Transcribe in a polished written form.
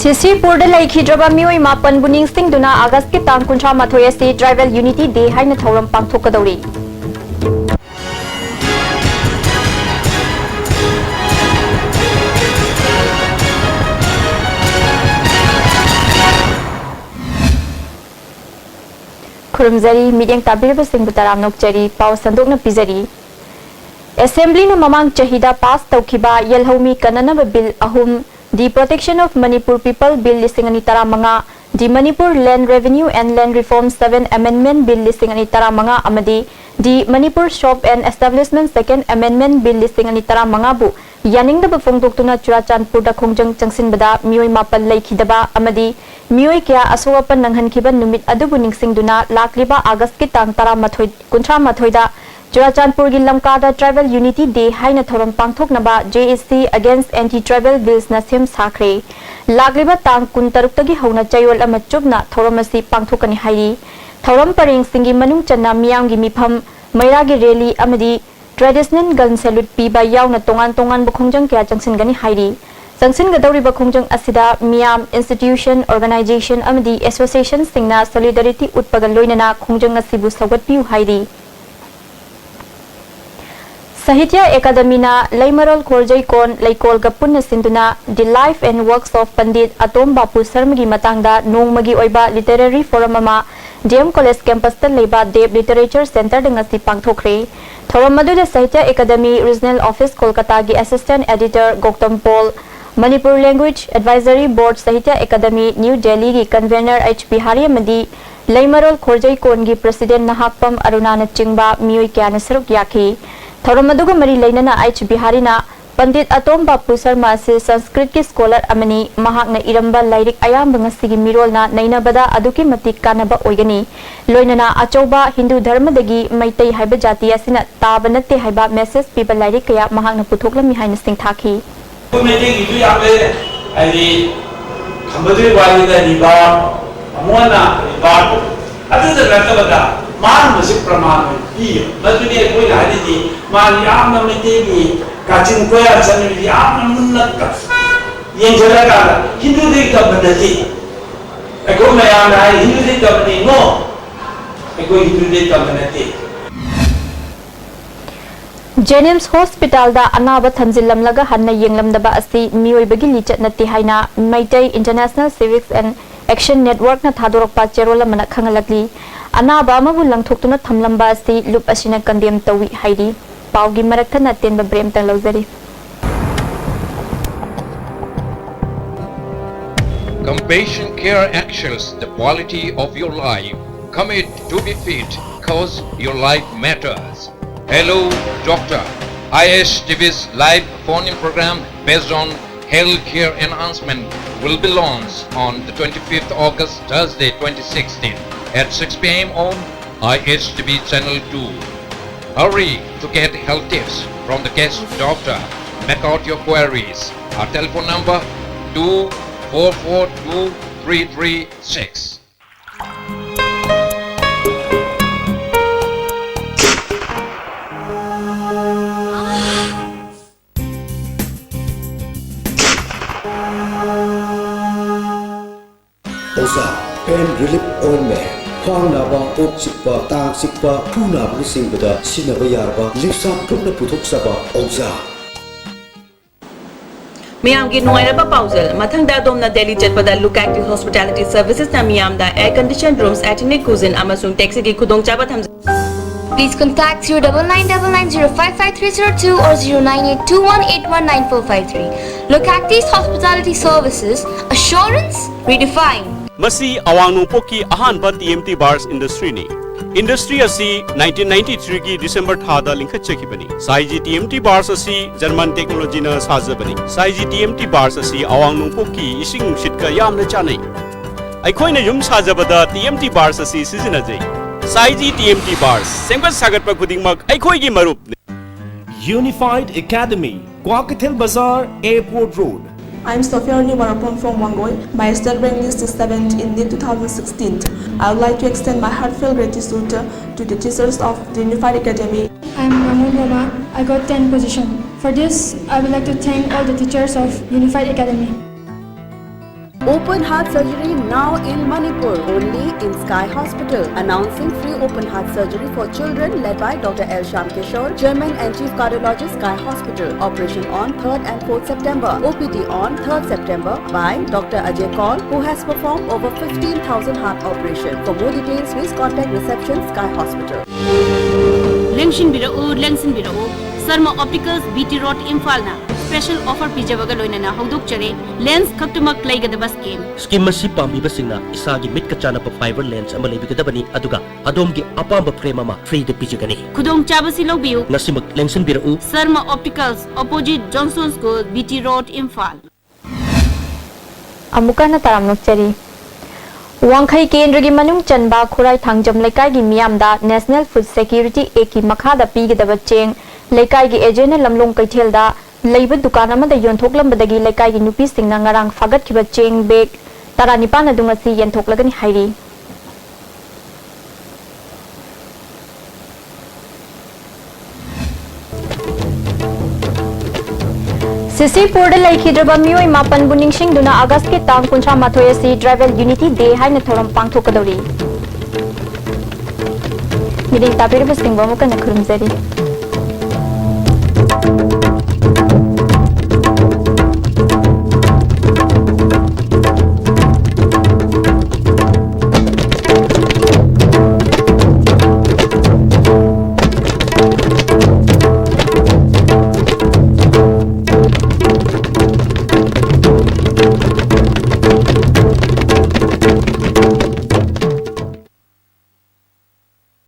सिसिपुरदा लेखिद्रबा मियोय मापन बुनिंग सिंगदुना अगस्त के तांग 38 असि ट्राइबल यूनिटी डे हाइना थौरम पांगथोकदौरी। खुरुमजरी मीडियम ताबिरबा सिंह बुताराम नोकचरी पाव संदोकना पिजरी। असेंबली न ममांग चाहिदा पास तौखिबा यलहौमी कननब बिल अहुम The Protection of Manipur People Bill Listing Ani Taramanga, The Manipur Land Revenue and Land Reform 7 Amendment Bill Listing Ani Taramanga Amadi, The Manipur Shop and Establishment Second Amendment Bill Listing Ani Taramanga Bu, Yaning the Bufongdokuna Churachandpur da Kongjang Changsin Bada, Mioi Mapal Laikidaba Amadi, Mioi Kia Asoapan Nanghankiban Numit Adubuning Singduna, Lakliba August Kitang Taramathoid, Kuntra Mathoida, Churachandpur gi lamkada Tribal Unity Day haina thoram pangthoknaba JSC Against Anti-Tribal Bills na sem sakre. Lagliba tang kun taruktagi hauna chayol ama chubna thoram asi pangthokani hairi. Thoram paring singi manung channa miyam gi mifam maira gi rally amadi traditional gun salute piba yauna tongan bukhongjang kya changsin gani hairi. Changsin gadawri bukhongjang asida miyam institution organization amadi association singna solidarity utpagal loinana khongjang asibu sagat piu hairi. Sahitya Academy na Laimarol Khorjai Kon Laikol Gapun Sinduna The Life and Works of Pandit Atom Bapu Sarmagi Matangda Nongmagi Oiba Literary Forum ama DM College Campus ta Leiba Dev Literature Center dengasi pangthokre. Thoram maduda Sahitya Academy Regional Office Kolkata gi Assistant Editor Goktam Paul, Manipur Language Advisory Board Sahitya Academy New Delhi gi Convener H Bihari amadi Laimarol Khorjai Kon gi President Nahakpam Arunana Chingba Mioi Kyana Saruk Yaki. Thoramaduga Mari Lainana H Bihari na Pandit Atom Bapu Sarma se Sanskrit ki scholar amani mahakna iramba lairik ayamba ngasigi mirol na nainabada aduki matik kanaba oigani loinana achoba Hindu dharma dagi maitai haiba jati asina taba natte haiba message piba lairik kaya mahakna puthoklam haina sing thaki meeting itu yaple ali khambadri wali da riba amona riba adu da rakabada मान मसिक प्रमाण है मधुने कोई लादी थी मान याम नमने तेगी काचिन कोई अच्छा नहीं याम नमुन्नत का ये जगह का हिंदू देख तब बनती एको मैं याम ना हिंदू देख तब नहीं नो एको हिंदू देख तब बनती Jennings Hospital da anaba thanjilam laga hanna yenglam daba asi mioi bagi lichat nati haina Maitai International Civics and Action Network na thadorokpa cherola mana khangalakli anaba amabu langthoktuna thamlamba asi lup asina kandem tawi hairi paugi marakta na tenba brem tang lawzari. Compassion Care actions the quality of your life. Commit to be fit cause your life matters. Hello Doctor. ISTV's live phone-in program based on health care enhancement will be launched on the 25th August, Thursday 2016 at 6 p.m. on ISTV Channel 2. Hurry to get health tips from the guest doctor. Make out your queries. Our telephone number 2442-336. Oza Pain Relief Ointment Khwang naba, ok sikpa, tang sikpa, phu naba ni singbada sinaba yarba, lipsap tukna puthok saba Oza. Miyam ki nuairaba pausal mathang da domna Delhi chatpada look active hospitality services na miyam da air conditioned rooms, ethnic cuisine amasung taxi ki khudong chaba tham. Please contact 09999055302 or 09821819453. Look Active Hospitality Services, assurance redefined. Masi Awangnupoki Ahanba TMT Bars Industry ni. Industry asi 1993 ki December thada linkhatchakibani. Saiji TMT Bars asi German technology na sajabani. Saiji TMT Bars asi Awangnupoki ising shitka yamna chanai. Aikhoina yum sajabada TMT Bars asi sizinajai. Saiji TMT Bars Semgat Sagatpa Kudingmak Aikhoigi Marup. Unified Academy, Kwakathil Bazaar, Airport Road. I am Sofia Warapon from Wangoi. My state rank list is 7th in the 2016. I would like to extend my heartfelt gratitude to the teachers of the Unified Academy. I am Ramon Rama. I got 10th position. For this, I would like to thank all the teachers of Unified Academy. Open heart surgery now in Manipur, only in Sky Hospital. Announcing free open heart surgery for children led by Dr. L. Sham Kishore, Chairman and Chief Cardiologist, Sky Hospital. Operation on 3rd and 4th September. OPD on 3rd September by Dr. Ajay Kaul, who has performed over 15,000 heart operations. For more details, please contact reception Sky Hospital. Lengshin Birao, Sarma Opticals, BT Road, Infalna. Special offer pijabaga loinana haudok chare lens khaktumak laigadaba scheme. Scheme masi pamibasingna isagi mitka chana pa fiber lens ama lebigadabani aduga adomgi apamba frame ama free de pijagani. Khudong chabasi logbiu. Nasimak Lengshin Birao, Sarma Opticals, opposite Johnson School, BT Road, Infal. Amukana taramnok chari. Wangkhai Kendra gi manung chanba khurai thangjam lekai gi miyamda National Food Security Act ki makhada pigadaba cheng lekai gi agent lamlong kaithelda leiba dukan amada yonthoklambadagi lekai gi nupi singna ngarang fagat khiba cheng bag taranipan adunga si yenthoklagani hairi. Sisi Purda Laikhidraba Mioi Mapan Buningsing Duna August ke Tang Kuncha Mathoyasi Travel Unity Day Hai Nathoram Pangthokadori. Miding Tapir Basing Bamuka Nakurumzari.